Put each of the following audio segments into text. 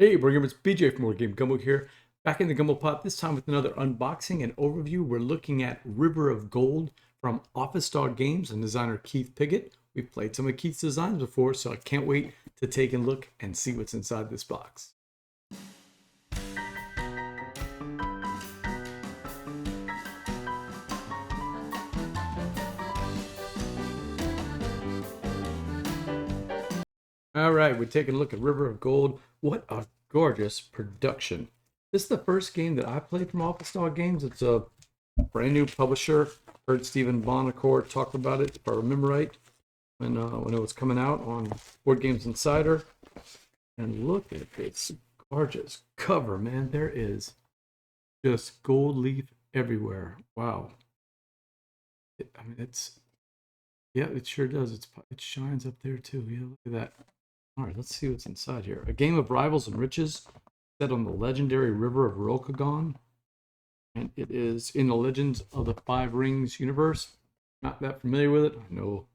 Hey, Brigham, it's BJ from Game Gumbo here. Back in the Gumbo Pot, this time with another unboxing and overview. We're looking at River of Gold from Office Dog Games and designer Keith Piggott. We've played some of Keith's designs before, so I can't wait to take a look and see what's inside this box. All right, we're taking a look at River of Gold. What a gorgeous production. This is the first game that I played from Office Dog Games. It's a brand new publisher. Heard Stephen Bonacore talk about it, if I remember right, when it was coming out on Board Games Insider. And look at this gorgeous cover, man. There is just gold leaf everywhere. Wow. Yeah, it sure does. It shines up there too. Yeah, look at that. All right, let's see what's inside here. A game of rivals and riches set on the legendary river of Rokagon. And it is in the Legends of the Five Rings universe. Not that familiar with it. I know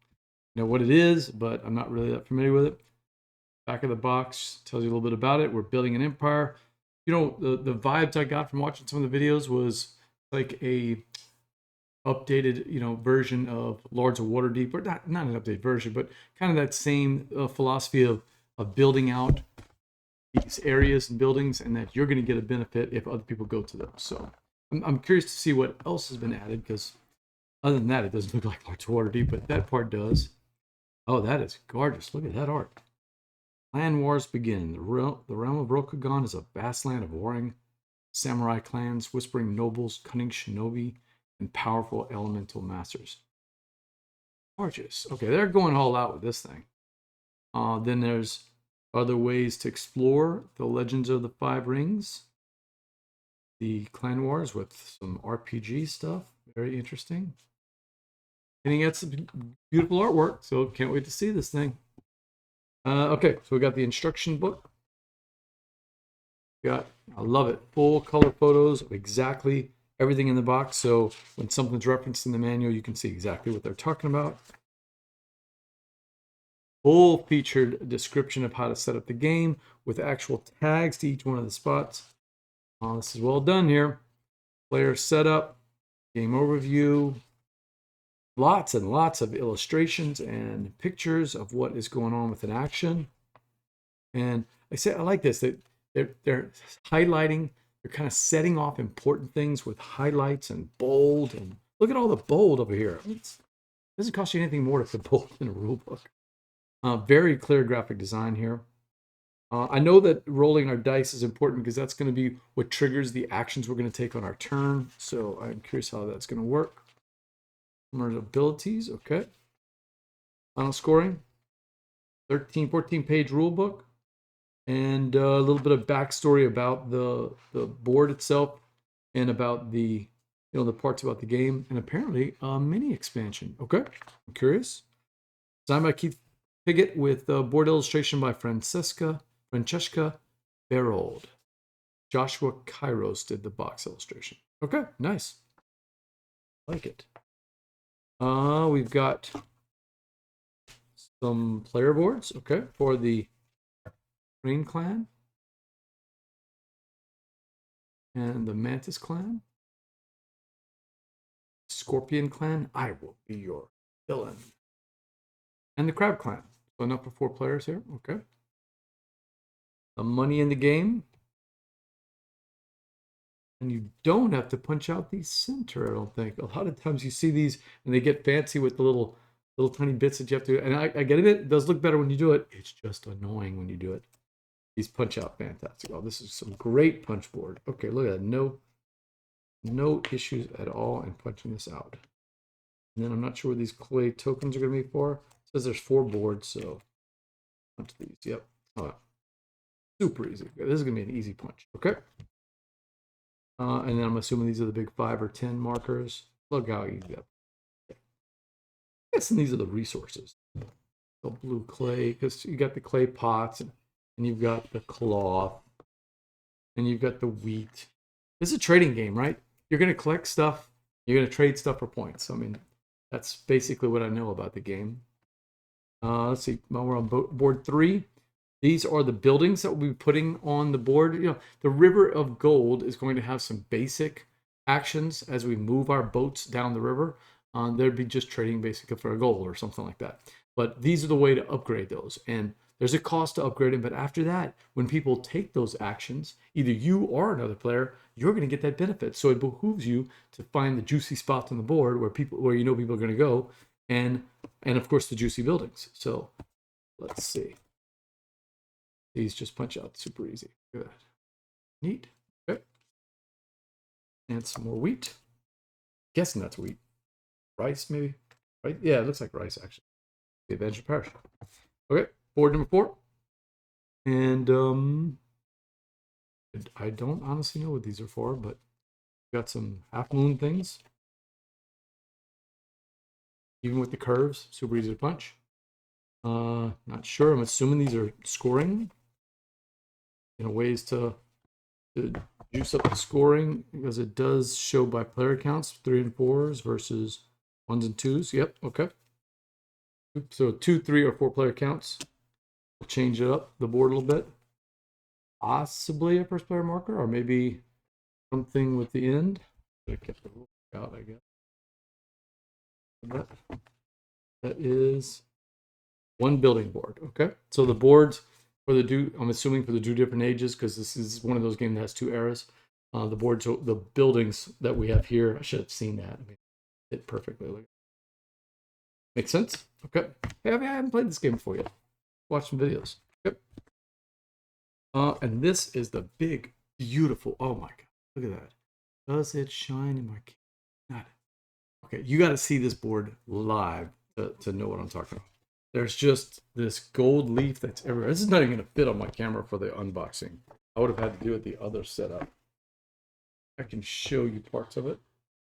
what it is, but I'm not really that familiar with it. Back of the box tells you a little bit about it. We're building an empire. You know, the vibes I got from watching some of the videos was like a updated, version of Lords of Waterdeep, or not an updated version, but kind of that same philosophy of building out these areas and buildings, and that you're going to get a benefit if other people go to them. So I'm curious to see what else has been added, because other than that, it doesn't look like Lords of Waterdeep, but that part does. Oh, that is gorgeous. Look at that art. Clan wars begin. The realm of Rokugan is a vast land of warring samurai clans, whispering nobles, cunning shinobi, and powerful elemental masters. Gorgeous. Okay, they're going all out with this thing. Then there's other ways to explore the Legends of the Five Rings. The Clan Wars with some RPG stuff. Very interesting. And he got some beautiful artwork, so can't wait to see this thing. Okay, so we got the instruction book. I love it, full color photos of exactly everything in the box. So when something's referenced in the manual, you can see exactly what they're talking about. Full featured description of how to set up the game with actual tags to each one of the spots. This is well done here. Player setup, game overview, lots and lots of illustrations and pictures of what is going on with an action. And I like this. They're highlighting, they're kind of setting off important things with highlights and bold. And look at all the bold over here. It doesn't cost you anything more to put bold in a rule book. Very clear graphic design here. I know that rolling our dice is important because that's going to be what triggers the actions we're going to take on our turn. So I'm curious how that's going to work. More abilities, okay. Final scoring, 14 page rule book, and a little bit of backstory about the board itself and about the parts about the game, and apparently a mini expansion. Okay, I'm curious. Designed by Keith Piggott with board illustration by Francesca Baerald. Joshua Kairos did the box illustration. Okay, nice. Like it. We've got some player boards, okay, for the Rain Clan and the Mantis Clan. Scorpion Clan, I will be your villain. And the Crab Clan. So enough for 4 players here, okay. The money in the game. And you don't have to punch out the center, I don't think. A lot of times you see these and they get fancy with the little tiny bits that you have to, and I get it. It does look better when you do it. It's just annoying when you do it. These punch out fantastic. Oh, this is some great punch board. Okay, look at that. No issues at all in punching this out. And then I'm not sure what these clay tokens are going to be for. It says there's 4 boards, so punch these. Yep. Oh, super easy. Okay, this is going to be an easy punch. Okay. And then I'm assuming these are the big 5 or 10 markers. Look how easy that. Yes, and these are the resources. The blue clay, because you got the clay pots, and you've got the cloth, and you've got the wheat. This is a trading game, right? You're going to collect stuff. You're going to trade stuff for points. I mean, that's basically what I know about the game. Let's see. Well, we're on board 3. These are the buildings that we'll be putting on the board. You know, the River of Gold is going to have some basic actions as we move our boats down the river. There'd be just trading basically for a gold or something like that. But these are the way to upgrade those. And there's a cost to upgrade them. But after that, when people take those actions, either you or another player, you're going to get that benefit. So it behooves you to find the juicy spots on the board where you know people are going to go, and of course the juicy buildings. So let's see. These just punch out super easy. Good. Neat. Okay. And some more wheat. Guessing that's wheat. Rice, maybe? Right? Yeah, it looks like rice, actually. The Adventure Parish. Okay, board number 4. And I don't honestly know what these are for, but got some half moon things. Even with the curves, super easy to punch. Not sure. I'm assuming these are scoring. You know, ways to juice up the scoring, because it does show by player counts, 3 and 4s versus 1s and 2s. Yep, okay. So 2, 3, or 4 player counts. We'll change it up the board a little bit. Possibly a first player marker, or maybe something with the end. I kept the rule out, I guess. That is 1 building board. Okay, so the boards for the I'm assuming for the 2 different ages, because this is one of those games that has 2 eras. The boards, the buildings that we have here, I should have seen that. I mean, it perfectly. Makes sense? Okay. Hey, I haven't played this game before yet. Watch some videos. Yep. And this is the big, beautiful. Oh my god! Look at that. Does it shine in my? God. Okay, you got to see this board live to know what I'm talking about. There's just this gold leaf that's everywhere. This is not even going to fit on my camera for the unboxing. I would have had to do it the other setup. I can show you parts of it.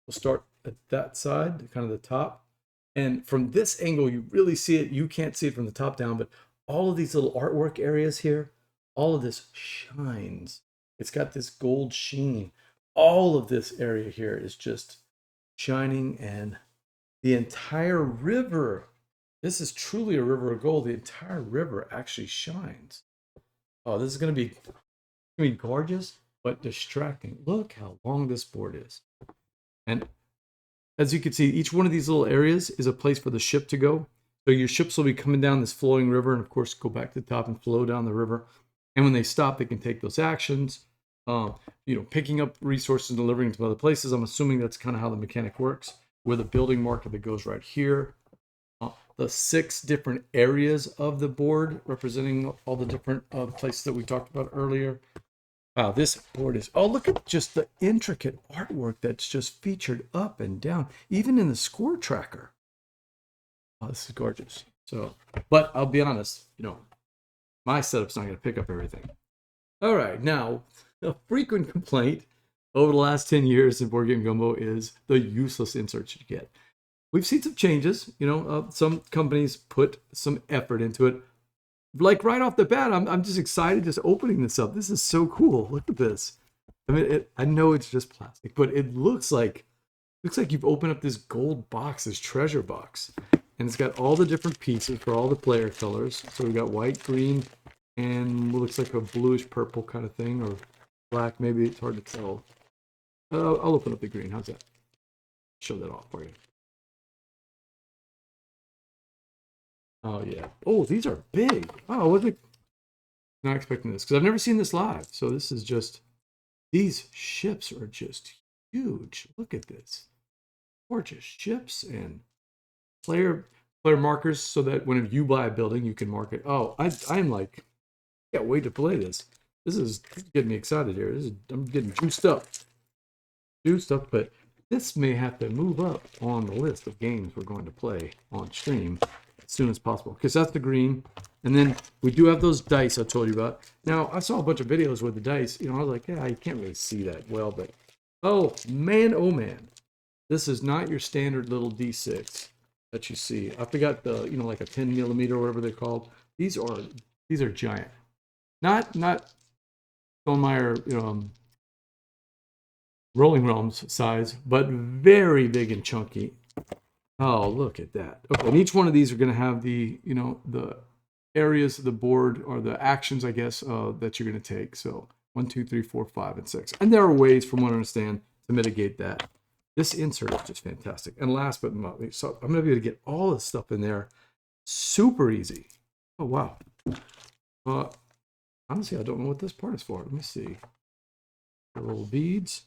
We'll start at that side, kind of the top. And from this angle, you really see it. You can't see it from the top down, but all of these little artwork areas here, all of this shines. It's got this gold sheen. All of this area here is just shining, and the entire river, this is truly a river of gold. The entire river actually shines. Oh, this is going to be gorgeous, but distracting. Look how long this board is. And as you can see, each one of these little areas is a place for the ship to go. So your ships will be coming down this flowing river, and of course go back to the top and flow down the river. And when they stop, they can take those actions. You know, picking up resources and delivering to other places. I'm assuming that's kind of how the mechanic works. With a building marker that goes right here. The 6 different areas of the board representing all the different places that we talked about earlier. Wow, this board is, oh, look at just the intricate artwork that's just featured up and down, even in the score tracker. Oh, this is gorgeous. So, but I'll be honest, you know, my setup's not going to pick up everything. All right, now, a frequent complaint over the last 10 years in Board Game Gumbo is the useless inserts you get. We've seen some changes. You know, some companies put some effort into it. Like right off the bat, I'm just excited just opening this up. This is so cool. Look at this. I mean, I know it's just plastic, but it looks like you've opened up this gold box, this treasure box, and it's got all the different pieces for all the player colors. So we got white, green, and what looks like a bluish purple kind of thing, or black. Maybe it's hard to tell. I'll open up the green. How's that? Show that off for you. Oh yeah. Oh, these are big. Oh, I wasn't not expecting this because I've never seen this live. So this is just, these ships are just huge. Look at this. Gorgeous ships and player markers, so that whenever you buy a building, you can mark it. Oh, I'm like, can't wait to play this. This is getting me excited here. I'm getting juiced up. But this may have to move up on the list of games we're going to play on stream as soon as possible, because that's the green. And then we do have those dice I told you about. Now, I saw a bunch of videos with the dice. You know, I was like, yeah, you can't really see that well, but oh man, this is not your standard little D6 that you see. I forgot the, you know, like a 10 millimeter or whatever they're called. These are giant. Not Stonemeyer, you know, Rolling Realms size, but very big and chunky. Oh, look at that. Okay, and each one of these are going to have the, you know, the areas of the board, or the actions, I guess, that you're going to take. So 1, 2, 3, 4, 5, and 6. And there are ways, from what I understand, to mitigate that. This insert is just fantastic. And last but not least, so I'm going to be able to get all this stuff in there super easy. Oh, wow. Honestly, I don't know what this part is for. Let me see. Little beads.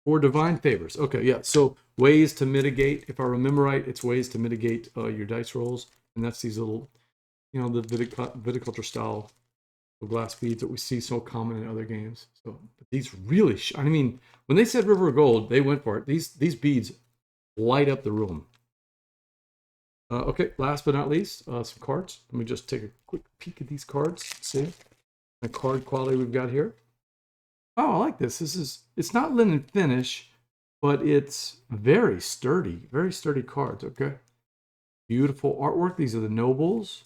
For divine favors. Okay, yeah. So ways to mitigate. If I remember right, it's ways to mitigate your dice rolls. And that's these little, you know, the viticulture style glass beads that we see so common in other games. So these really, I mean, when they said River of Gold, they went for it. These beads light up the room. Okay, last but not least, some cards. Let me just take a quick peek at these cards. See the card quality we've got here. Oh, I like this. It's not linen finish, but it's very sturdy cards. Okay, beautiful artwork. These are the nobles,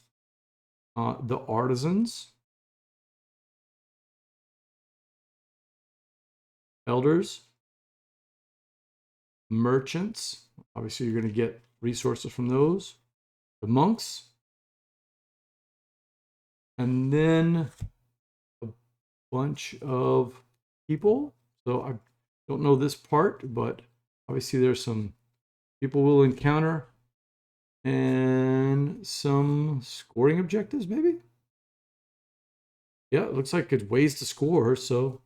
the artisans, elders, merchants. Obviously, you're going to get resources from those. The monks, and then a bunch of people. So I don't know this part, but obviously there's some people we'll encounter and some scoring objectives, maybe. Yeah, it looks like it's ways to score. So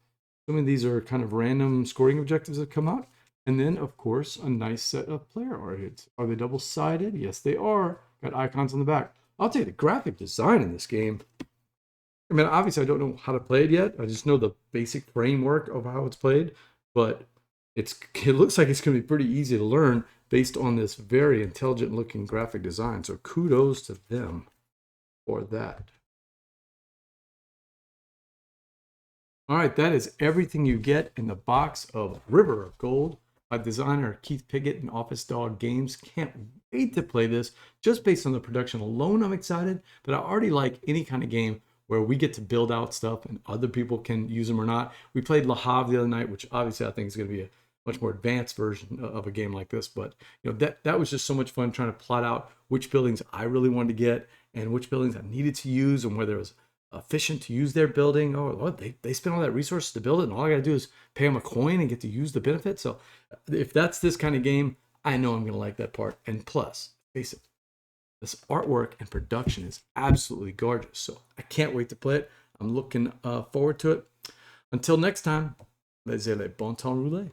some of these are kind of random scoring objectives that come out. And then, of course, a nice set of player art. Are they double-sided? Yes, they are. Got icons on the back. I'll tell you, the graphic design in this game, I mean, obviously, I don't know how to play it yet. I just know the basic framework of how it's played. But it looks like it's going to be pretty easy to learn based on this very intelligent-looking graphic design. So kudos to them for that. All right, that is everything you get in the box of River of Gold by designer Keith Piggott and Office Dog Games. Can't wait to play this. Just based on the production alone, I'm excited. But I already like any kind of game where we get to build out stuff and other people can use them or not. We played Le Havre the other night, which obviously I think is going to be a much more advanced version of a game like this. But you know, that was just so much fun trying to plot out which buildings I really wanted to get and which buildings I needed to use and whether it was efficient to use their building. Oh, they spent all that resources to build it, and all I gotta do is pay them a coin and get to use the benefit. So if that's this kind of game, I know I'm gonna like that part. And plus, face it, this artwork and production is absolutely gorgeous. So I can't wait to play it. I'm looking forward to it. Until next time, laissez les bon temps rouler.